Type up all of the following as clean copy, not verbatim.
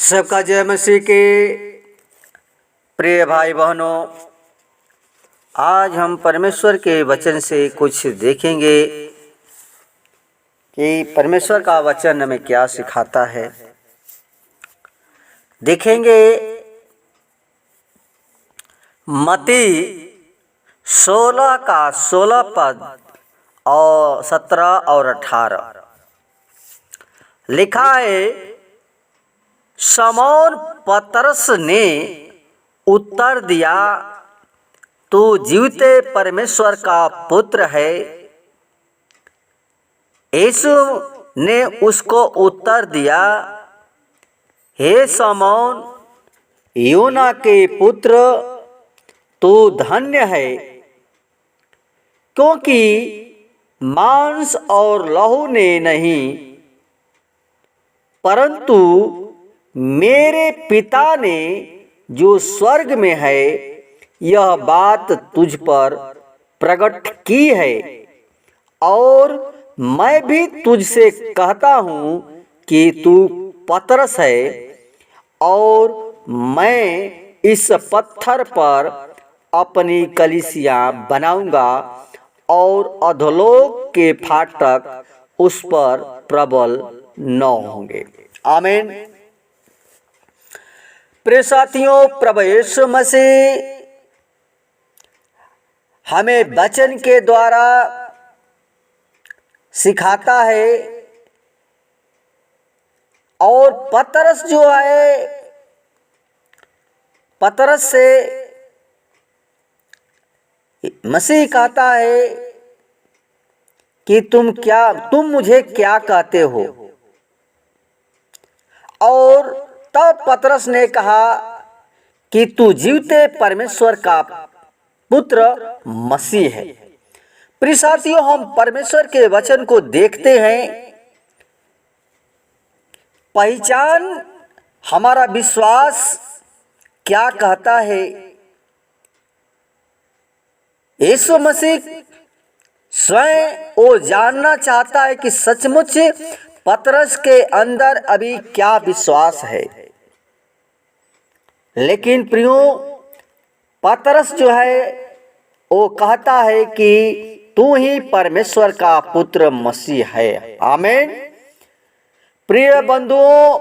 सबका जय मसीह के प्रिय भाई बहनों, आज हम परमेश्वर के वचन से कुछ देखेंगे कि परमेश्वर का वचन हमें क्या सिखाता है। देखेंगे मत्ती 16 का 16 पद और 17 और 18 लिखा है। शमौन पतरस ने उत्तर दिया, तू जीवते परमेश्वर का पुत्र है। यीशु ने उसको उत्तर दिया, हे शमौन योना के पुत्र, तू धन्य है, क्योंकि मांस और लहू ने नहीं, परंतु मेरे पिता ने जो स्वर्ग में है यह बात तुझ पर प्रकट की है। और मैं भी तुझसे कहता हूँ कि तू पतरस है, और मैं इस पत्थर पर अपनी कलीसिया बनाऊंगा, और अधोलोक के फाटक उस पर प्रबल न होंगे। आमीन। प्रिय साथियों, प्रभु यीशु मसीह हमें वचन के द्वारा सिखाता है, और पतरस जो है, पतरस से मसीह कहता है कि तुम मुझे क्या कहते हो। और तब पतरस ने कहा कि तू जीवते परमेश्वर का पुत्र मसीह है। प्रिय साथियों, हम परमेश्वर के वचन को देखते हैं, पहचान हमारा विश्वास क्या कहता है। यीशु मसीह स्वयं वो जानना चाहता है कि सचमुच पतरस के अंदर अभी क्या विश्वास है। लेकिन प्रियो, पतरस जो है वो कहता है कि तू ही परमेश्वर का पुत्र मसीह है। आमीन। प्रिय बंधुओं,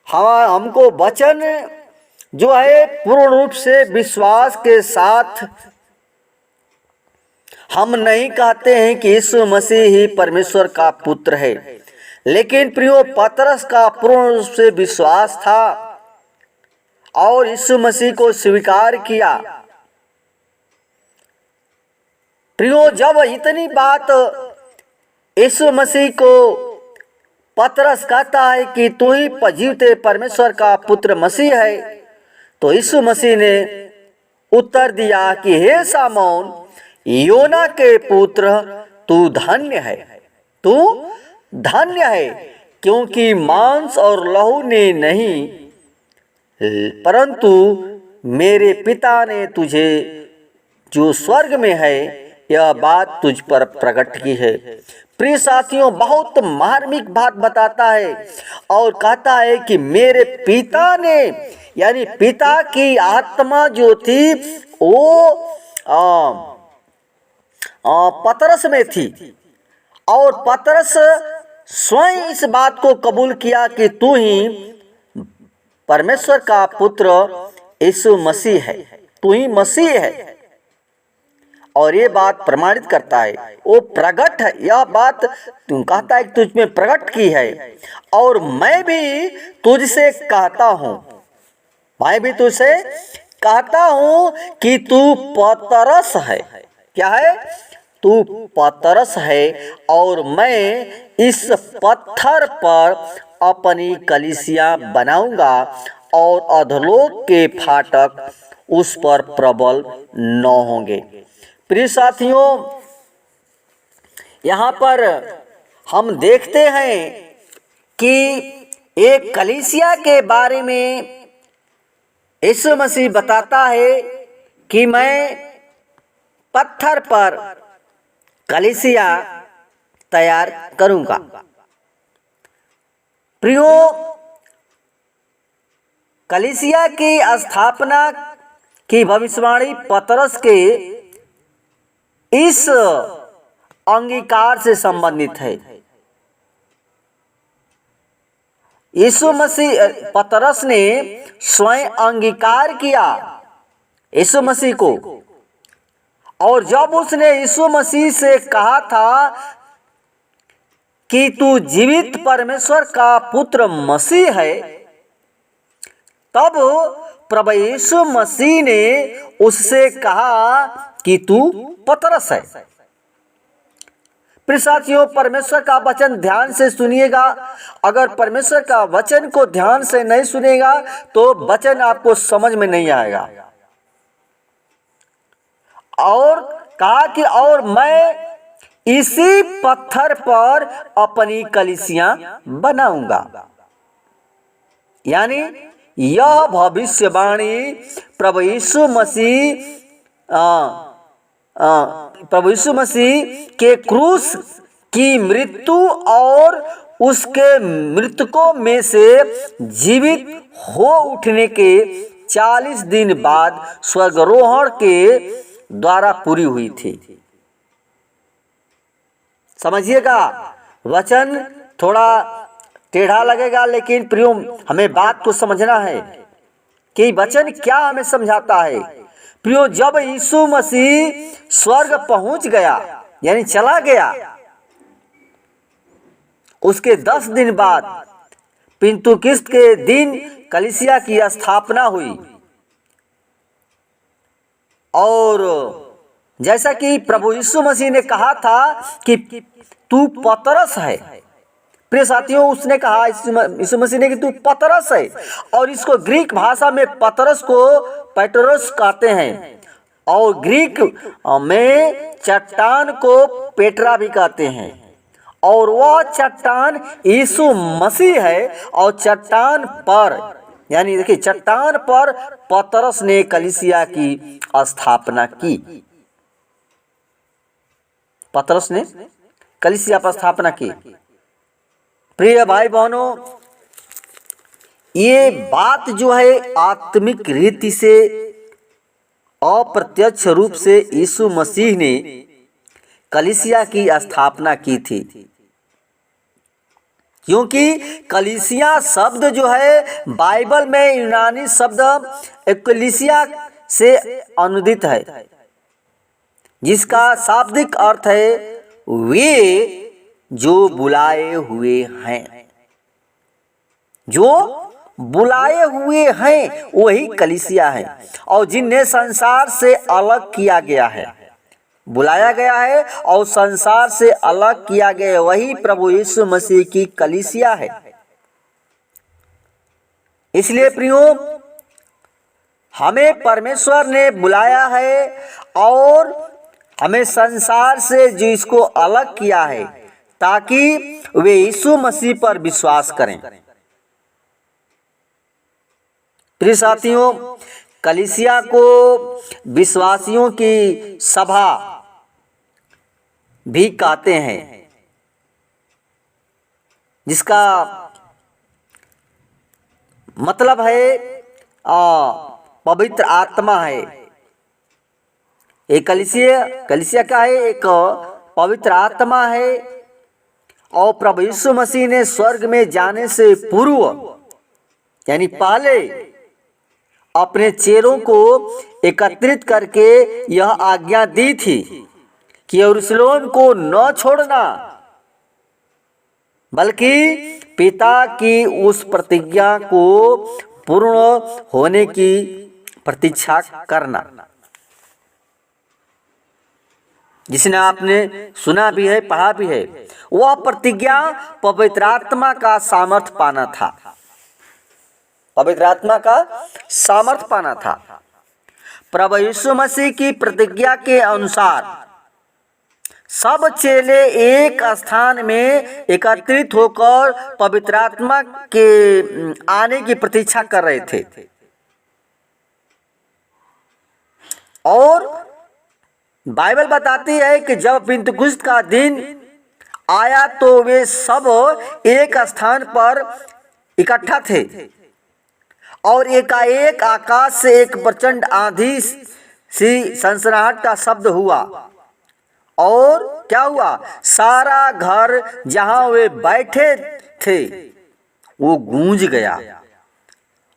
हमको वचन जो है पूर्ण रूप से विश्वास के साथ हम नहीं कहते हैं कि यीशु मसीह ही परमेश्वर का पुत्र है। लेकिन प्रियो, पतरस का पूर्ण रूप से विश्वास था और यीशु मसीह को स्वीकार किया। प्रियो, जब इतनी बात यीशु मसीह को पतरस कहता है कि तू ही जीवते परमेश्वर का पुत्र मसीह है, तो यीशु मसीह ने उत्तर दिया कि हे शमौन योना के पुत्र, तू धन्य है, तू धन्य है, क्योंकि मांस और लहू ने नहीं, परंतु मेरे पिता ने तुझे जो स्वर्ग में है यह बात तुझ पर प्रकट की है। प्रिय साथियों, बहुत मार्मिक बात बताता है और कहता है कि मेरे पिता ने, यानी पिता की आत्मा जो थी वो पतरस में थी, और पतरस स्वयं इस बात को कबूल किया कि तू ही परमेश्वर का पुत्र यीशु मसीह है, तू ही मसीह है। और ये बात प्रमाणित करता है, वो प्रकट है, यह बात तू कहता है कि तुझ में प्रकट की है। और मैं भी तुझसे कहता हूँ, मैं भी तुझसे कहता हूँ कि तू पतरस है। क्या है? तू पतरस है, और मैं इस पत्थर पर अपनी कलीसिया बनाऊंगा, और अधोलोक के फाटक उस पर प्रबल न होंगे। प्रिय साथियों, यहाँ पर हम देखते हैं कि एक कलीसिया के बारे में यीशु मसीह बताता है कि मैं पत्थर पर कलीसिया तैयार करूंगा। प्रियो, कलीसिया की स्थापना की भविष्यवाणी पतरस के इस अंगीकार से संबंधित है। यीशु मसीह पतरस ने स्वयं अंगीकार किया यीशु मसीह को, और जब उसने यीशु मसीह से कहा था कि तू जीवित परमेश्वर का पुत्र मसीह है, तब प्रभु यीशु मसीह ने उससे कहा कि तू पतरस है। प्रिय साथियों, परमेश्वर का वचन ध्यान से सुनिएगा। अगर परमेश्वर का वचन को ध्यान से नहीं सुनेगा तो वचन आपको समझ में नहीं आएगा। और कहा कि और मैं इसी पत्थर पर अपनी कलीसियां बनाऊंगा। यानी यह भविष्यवाणी प्रभु यीशु मसीह के क्रूस की मृत्यु और उसके मृतकों में से जीवित हो उठने के 40 दिन बाद स्वर्गारोहण के द्वारा पूरी हुई थी। समझिएगा, वचन थोड़ा टेढ़ा लगेगा, लेकिन प्रियो हमें बात को समझना है कि वचन क्या हमें समझाता है। प्रियो, जब यीशु मसीह स्वर्ग पहुंच गया यानी चला गया, उसके 10 दिन बाद पिंतुकिस्त के दिन कलीसिया की स्थापना हुई। और जैसा कि प्रभु यीशु मसीह ने कहा था कि तू पतरस है। प्रिय साथियों, उसने कहा यीशु मसीह ने कि तू पतरस है, और इसको ग्रीक भाषा में पतरस को पेट्रोस कहते हैं, और ग्रीक में चट्टान को पेट्रा भी कहते हैं। और वह चट्टान यीशु मसीह है, और चट्टान पर यानी देखिए चट्टान पर पतरस ने कलीसिया की स्थापना की। पतरस ने कलीसिया पर स्थापना की। प्रिय भाई बहनों, ये बात जो है आत्मिक रीति से अप्रत्यक्ष रूप से यीशु मसीह ने कलीसिया की स्थापना की थी, क्योंकि कलीसिया शब्द जो है बाइबल में यूनानी शब्द एक्लेसिया से अनुदित है, जिसका शाब्दिक अर्थ है वे जो बुलाए हुए हैं। जो बुलाए हुए हैं वही कलीसिया है, और जिन्हें संसार से अलग किया गया है, बुलाया गया है और संसार से अलग किया गया है, वही प्रभु यीशु मसीह की कलीसिया है। इसलिए प्रियो, हमें परमेश्वर ने बुलाया है और हमें संसार से जो इसको अलग किया है, ताकि वे यीशु मसीह पर विश्वास करें। प्रिय साथियों, कलीसिया को विश्वासियों की सभा भी कहते हैं, जिसका मतलब है पवित्र आत्मा है। एक कलीसिया का है, एक पवित्र आत्मा है। और प्रभु यीशु मसीह ने स्वर्ग में जाने से पूर्व यानी पहले अपने चेलों को एकत्रित करके यह आज्ञा दी थी कि यरूशलेम को न छोड़ना, बल्कि पिता की उस प्रतिज्ञा को पूर्ण होने की प्रतीक्षा करना, जिसने आपने सुना भी है, पढ़ा भी है। वह प्रतिज्ञा पवित्र आत्मा का सामर्थ पाना था, पवित्र आत्मा का सामर्थ पाना था। प्रभु यीशु मसीह की प्रतिज्ञा के अनुसार सब चेले एक स्थान में एकत्रित होकर पवित्र आत्मा के आने की प्रतीक्षा कर रहे थे। और बाइबल बताती है कि जब पिंतकुस्त का दिन आया तो वे सब एक स्थान पर इकट्ठा थे और एकाएक आकाश से एक प्रचंड आंधी सी सनसनाहट का शब्द हुआ और क्या हुआ, सारा घर जहां वे बैठे थे वो गूंज गया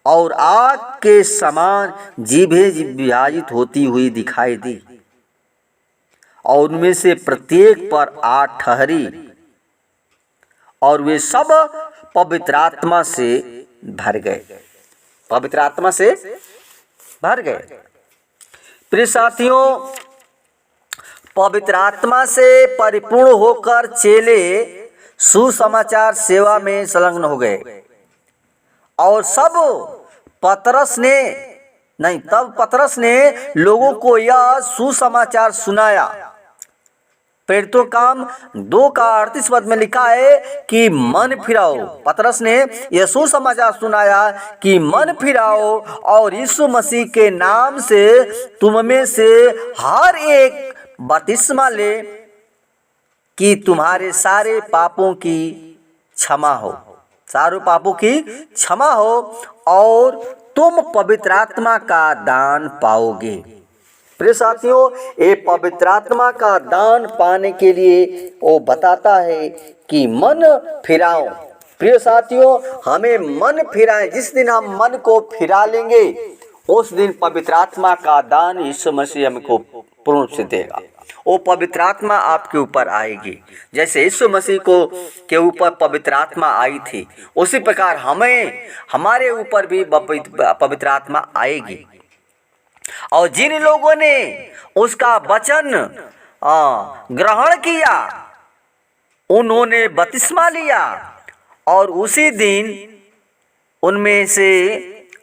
और आग के समान जीभें विभाजित होती हुई दिखाई दी और उनमें से प्रत्येक पर आग ठहरी और वे सब पवित्र आत्मा से भर गए, पवित्र आत्मा से भर गए। प्रिय साथियों, पवित्र आत्मा से परिपूर्ण होकर चेले सुसमाचार सेवा में संलग्न हो गए और तब पतरस ने लोगों को यह सुसमाचार सुनाया। प्रेरितों काम 2 का 38 पद में लिखा है कि मन फिराओ। पतरस ने यह सुसमाचार सुनाया कि मन फिराओ और यीशु मसीह के नाम से तुम में से हर एक बपतिस्मा ले कि तुम्हारे सारे पापों की क्षमा हो, सारे पापों की क्षमा हो और तुम पवित्र आत्मा का दान पाओगे। प्रिय साथियों, ये पवित्र आत्मा का दान पाने के लिए वो बताता है कि मन फिराओ। प्रिय साथियों, हमें मन फिराएं। जिस दिन हम मन को फिरा लेंगे उस दिन पवित्र आत्मा का दान यीशु मसीह हमको पूर्ण रूप से देगा। वो पवित्र आत्मा आपके ऊपर आएगी। जैसे यीशु मसीह को के ऊपर पवित्र आत्मा आई थी, उसी प्रकार हमारे ऊपर भी पवित्र आत्मा आएगी। और जिन लोगों ने उसका वचन ग्रहण किया उन्होंने बपतिस्मा लिया और उसी दिन उनमें से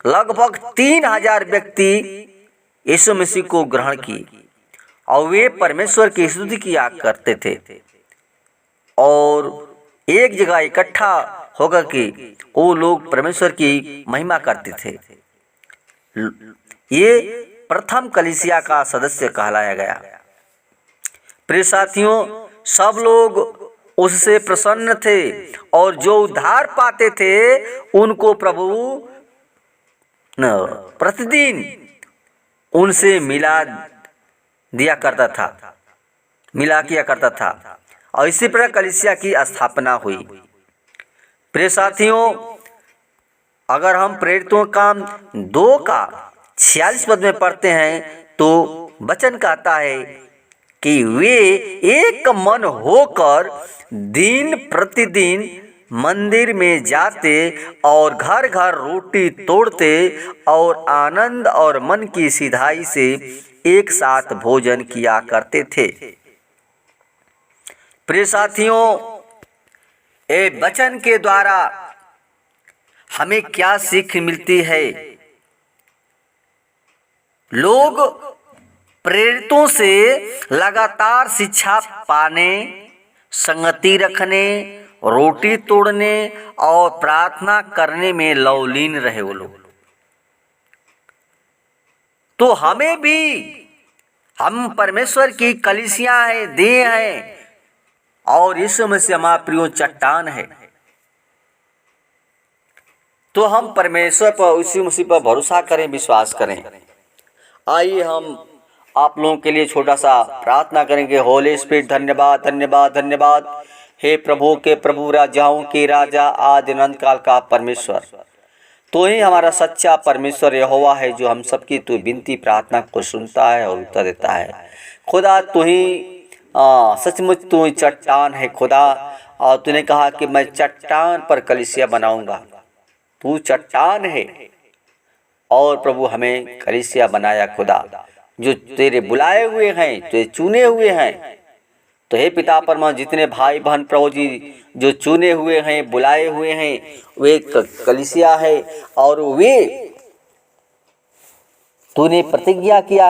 लगभग 3000 व्यक्ति यीशु मसीह को ग्रहण किए और वे परमेश्वर की स्तुति किया करते थे और एक जगह इकट्ठा होकर के वो लोग परमेश्वर की महिमा करते थे। ये प्रथम कलीसिया का सदस्य कहलाया गया। प्रिय साथियों, सब लोग उससे प्रसन्न थे और जो उद्धार पाते थे उनको प्रभु प्रतिदिन उनसे मिला किया करता था और इसी प्रकार कलीसिया की स्थापना हुई। प्रिय साथियों, अगर हम प्रेरितों काम 2 का 46 पद में पढ़ते हैं तो वचन कहता है कि वे एक मन होकर दिन प्रतिदिन मंदिर में जाते और घर घर रोटी तोड़ते और आनंद और मन की सिधाई से एक साथ भोजन किया करते थे। प्रिय साथियों, ये वचन के द्वारा हमें क्या सीख मिलती है? लोग प्रेरितों से लगातार शिक्षा पाने, संगति रखने, रोटी तोड़ने और प्रार्थना करने में लवलीन रहे वो लोग। तो हमें भी, हम परमेश्वर की कलीसिया है, देह है और यीशु मसीह हमारा प्रिय चट्टान है। तो हम परमेश्वर पर, यीशु मसीह पर भरोसा करें, विश्वास करें। आइए हम आप लोगों के लिए छोटा सा प्रार्थना करेंगे। होली स्पिरिट, धन्यवाद धन्यवाद धन्यवाद। हे प्रभु के प्रभु, राजाओं के राजा, आदि अनंत काल का परमेश्वर, तो ही हमारा सच्चा परमेश्वर यहोवा है जो हम सबकी तो विनती प्रार्थना को सुनता है और उत्तर देता है। खुदा तू ही सचमुच तू ही चट्टान है खुदा, और तूने कहा कि मैं चट्टान पर कलीसिया बनाऊंगा। तू चट्टान है और प्रभु हमें कलीसिया बनाया खुदा, जो तेरे बुलाए हुए हैं, तेरे चुने हुए हैं। तो हे पिता परमात्मा, जितने भाई बहन प्रभु जी जो चुने हुए हैं, बुलाए हुए हैं, वे कलीसिया है और वे तूने प्रतिज्ञा किया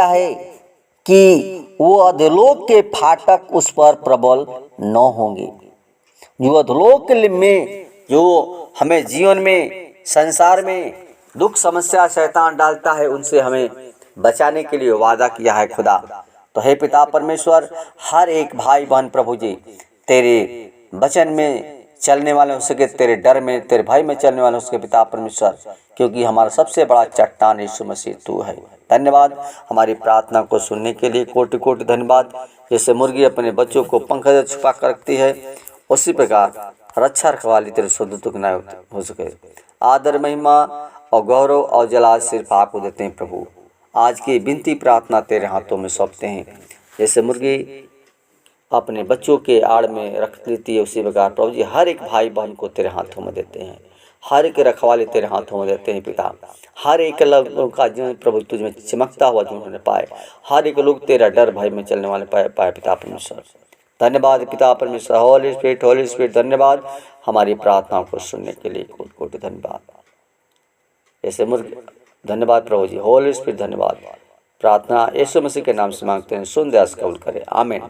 है कि वो अधोलोक के फाटक उस पर प्रबल न होंगे। जो अधोलोक में जो हमें जीवन में, संसार में दुख समस्या शैतान डालता है, उनसे हमें बचाने के लिए वादा किया है खुदा। तो हे पिता परमेश्वर, हर एक भाई बहन प्रभु जी तेरे वचन में चलने वाले हो सके, तेरे डर में, तेरे भय में चलने वाले हो सके पिता परमेश्वर, क्योंकि हमारा सबसे बड़ा चट्टान यीशु मसीह तू है। धन्यवाद हमारी प्रार्थना को सुनने के लिए, कोटि कोटि धन्यवाद। जैसे मुर्गी अपने बच्चों को पंख से छुपा कर रखती है, उसी प्रकार रक्षा रखवाली तेरे स्वदूतों के नाम हो सके। आदर, महिमा और गौरव और जलाल सिर्फ आपको देते हैं प्रभु। आज की विनती प्रार्थना तेरे हाथों में सौंपते हैं। जैसे मुर्गी अपने बच्चों के आड़ में रख लेती है, उसी प्रकार प्रभु जी हर एक भाई बहन को तेरे हाथों में देते हैं, हर एक रखवाले तेरे हाथों में देते हैं पिता। हर एक लोग का जीवन प्रभु तुझ में चमकता हुआ जीवन पाए, हर एक लोग तेरा डर भय में चलने वाले पाए पिता परमेश्वर। धन्यवाद पिता परमेश्वर। होली स्पिरिट धन्यवाद हमारी प्रार्थनाओं को सुनने के लिए, कोटि कोटि धन्यवाद। ऐसे मुर्ग धन्यवाद प्रभु जी। होली स्पिरिट धन्यवाद। प्रार्थना यीशु मसीह के नाम से मांगते हैं, सुन दयास कबूल करें, आमीन।